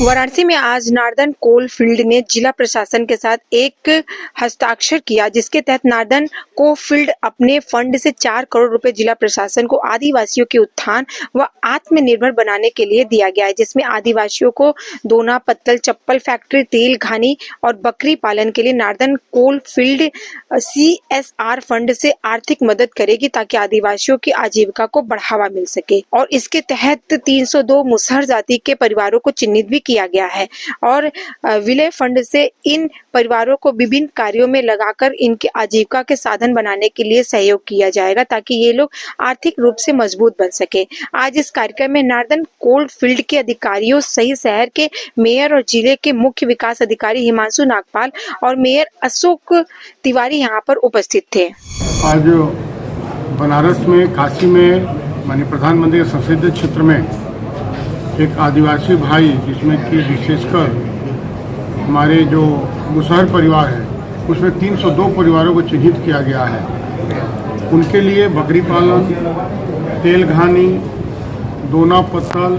वाराणसी में आज northern coal field ने जिला प्रशासन के साथ एक हस्ताक्षर किया, जिसके तहत नार्दन को फील्ड अपने फंड से 4 करोड़ रुपए जिला प्रशासन को आदिवासियों के उत्थान व आत्मनिर्भर बनाने के लिए दिया गया है, जिसमें आदिवासियों को दोना, पत्तल, चप्पल फैक्ट्री, तेल घानी और बकरी पालन के लिए Northern coal field CSR fund से आर्थिक मदद करेगी ताकि आदिवासियों की आजीविका को बढ़ावा मिल सके। और इसके तहत 302 मुसहर जाति के परिवारों को चिन्हित भी किया गया है और विलय फंड से इन परिवारों को विभिन्न कार्यों में लगाकर इनकी आजीविका के साधन बनाने के लिए सहयोग किया जाएगा ताकि ये लोग आर्थिक रूप से मजबूत बन सके। आज इस कार्यक्रम में नार्दन कोल फील्ड के अधिकारियों सहित शहर के मेयर और जिले के मुख्य विकास अधिकारी हिमांशु नागपाल और मेयर अशोक तिवारी यहाँ पर उपस्थित थे। आज बनारस में काशी में माननीय प्रधानमंत्री के संसदीय क्षेत्र में एक आदिवासी भाई, जिसमें कि विशेषकर हमारे जो मुसहर परिवार है उसमें 302 परिवारों को चिन्हित किया गया है। उनके लिए बकरी पालन, तेल घानी, दोना, पत्तल,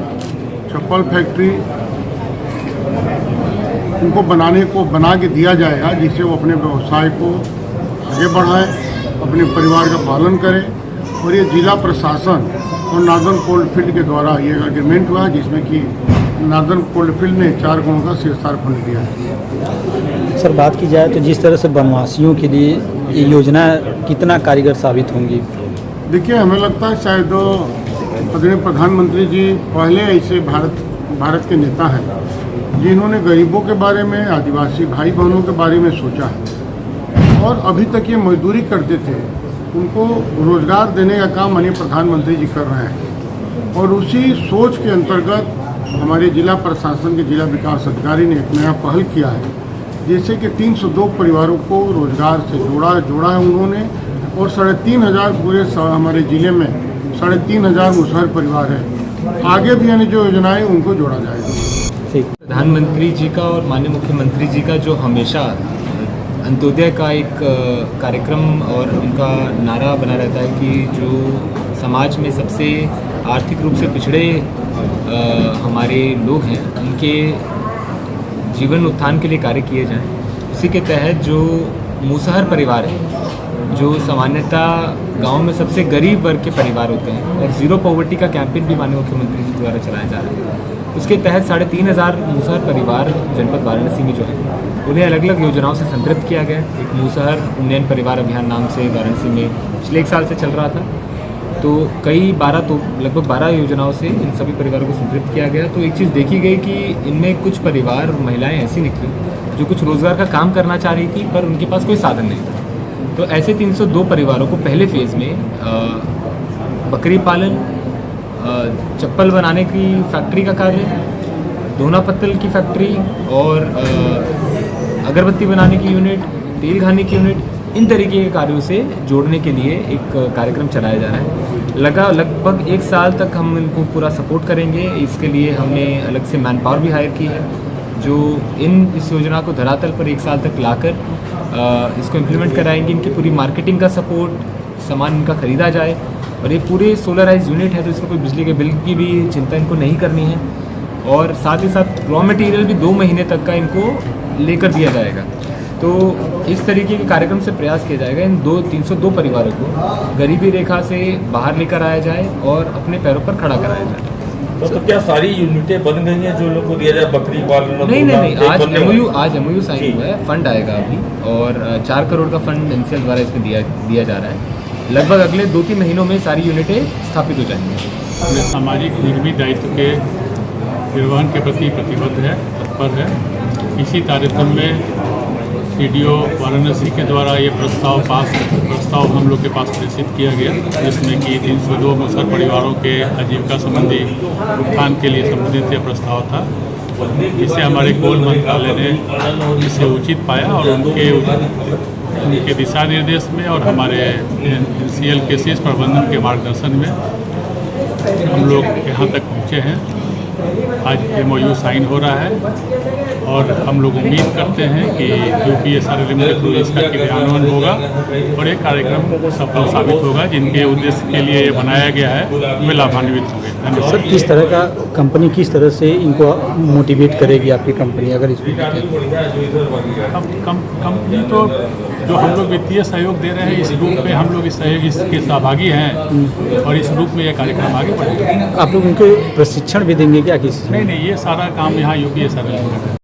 चप्पल फैक्ट्री उनको बना के दिया जाएगा, जिससे वो अपने व्यवसाय को आगे बढ़ाए, अपने परिवार का पालन करें। और ये जिला प्रशासन और नार्दन कोल फील्ड के द्वारा ये एग्रीमेंट हुआ, जिसमें कि नार्दन कोल फील्ड ने 4 करोड़ का CSR फंड दिया है। सर, बात की जाए तो जिस तरह से वनवासियों के लिए ये योजना कितना कारगर साबित होंगी? देखिए, हमें लगता है शायद आदरणीय प्रधानमंत्री जी पहले ऐसे भारत के नेता हैं जिन्होंने गरीबों के बारे में, आदिवासी भाई बहनों के बारे में सोचा है। और अभी तक ये मजदूरी करते थे, उनको रोजगार देने का काम माननीय प्रधानमंत्री जी कर रहे हैं। और उसी सोच के अंतर्गत हमारे जिला प्रशासन के जिला विकास अधिकारी ने एक नया पहल किया है, जैसे कि 302 परिवारों को रोजगार से जोड़ा है उन्होंने। और 3,500 पूरे हमारे जिले में 3,500 मुसहर परिवार है। आगे भी यानी जो योजनाएं उनको जोड़ा जाएगा। प्रधानमंत्री जी का और माननीय मुख्यमंत्री जी का जो हमेशा अंत्योदय का एक कार्यक्रम और उनका नारा बना रहता है कि जो समाज में सबसे आर्थिक रूप से पिछड़े हमारे लोग हैं उनके जीवन उत्थान के लिए कार्य किए जाएं। उसी के तहत जो मुसहर परिवार है, जो सामान्यतः गांव में सबसे गरीब वर्ग के परिवार होते हैं, और ज़ीरो पॉवर्टी का कैंपेन भी माननीय मुख्यमंत्री जी द्वारा चलाया जा रहा है। उसके तहत 3,500 मुसहर परिवार जनपद वाराणसी में जो है उन्हें अलग अलग योजनाओं से संतृप्त किया गया। एक मुसहर उन्नयन परिवार अभियान नाम से वाराणसी में पिछले 1 साल से चल रहा था, तो लगभग 12 योजनाओं से इन सभी परिवारों को संतृप्त किया गया। तो एक चीज़ देखी गई कि इनमें कुछ परिवार और महिलाएं ऐसी निकली जो कुछ रोज़गार का काम करना चाह रही थी पर उनके पास कोई साधन नहीं था। तो ऐसे 302 परिवारों को पहले फेज़ में बकरी पालन, चप्पल बनाने की फैक्ट्री का कार्य, दोना पत्तल की फैक्ट्री और अगरबत्ती बनाने की यूनिट, तेल घानी की यूनिट, इन तरीके के कार्यों से जोड़ने के लिए एक कार्यक्रम चलाया जा रहा है। लगभग 1 साल तक हम इनको पूरा सपोर्ट करेंगे। इसके लिए हमने अलग से मैन पावर भी हायर की है, जो इस योजना को धरातल पर 1 साल तक लाकर इसको इम्प्लीमेंट कराएंगे। इनकी पूरी मार्केटिंग का सपोर्ट, सामान इनका खरीदा जाए। और ये पूरे सोलराइज यूनिट है, तो इसमें कोई बिजली के बिल की भी चिंता इनको नहीं करनी है। और साथ ही साथ रॉ मटेरियल भी 2 महीने तक का इनको लेकर दिया जाएगा। तो इस तरीके के कार्यक्रम से प्रयास किया जाएगा इन 302 परिवारों को गरीबी रेखा से बाहर लेकर आया जाए और अपने पैरों पर खड़ा कराया जाए। तो क्या सारी यूनिटें बन गई हैं जो लोग को दिया जाए? बकरी पालन नहीं, आज MOU साइन हुआ है, फंड आएगा अभी, और 4 करोड़ का फंड NCL द्वारा इसमें दिया जा रहा है। लगभग अगले 2-3 महीनों में सारी यूनिटें स्थापित हो जाएंगी। सामाजिक निर्मित दायित्व के निर्वहन के प्रति प्रतिबद्ध है, तत्पर है। इसी तारतम्य में CDO वाराणसी के द्वारा ये प्रस्ताव हम लोग के पास प्रेषित किया गया, जिसमें कि 302 मुसहर परिवारों के आजीविका संबंधी उत्थान के लिए संबंधित यह प्रस्ताव था, जिसे हमारे कोल मंत्रालय ने इसे उचित पाया और उनके दिशा निर्देश में और हमारे NCL के शीर्ष प्रबंधन के मार्गदर्शन में हम लोग यहाँ तक पहुँचे हैं। आज MOU साइन हो रहा है और हम लोग उम्मीद करते हैं कि UPSRLM के थ्रू इसका क्रियान्वयन होगा और एक कार्यक्रम सफल साबित होगा। जिनके उद्देश्य के लिए ये बनाया गया है वे लाभान्वित होंगे। धन्यवाद। सर, किस तरह का कंपनी किस तरह से इनको मोटिवेट करेगी आपकी कंपनी, अगर इसमें कंपनी तो जो हम लोग वित्तीय सहयोग दे रहे हैं इस रूप में हम लोग इसके सहभागी हैं और इस रूप में यह कार्यक्रम आगे बढ़ेगा। आप लोग उनको प्रशिक्षण भी देंगे क्या किसी? नहीं, ये सारा काम यहाँ UPSRLM में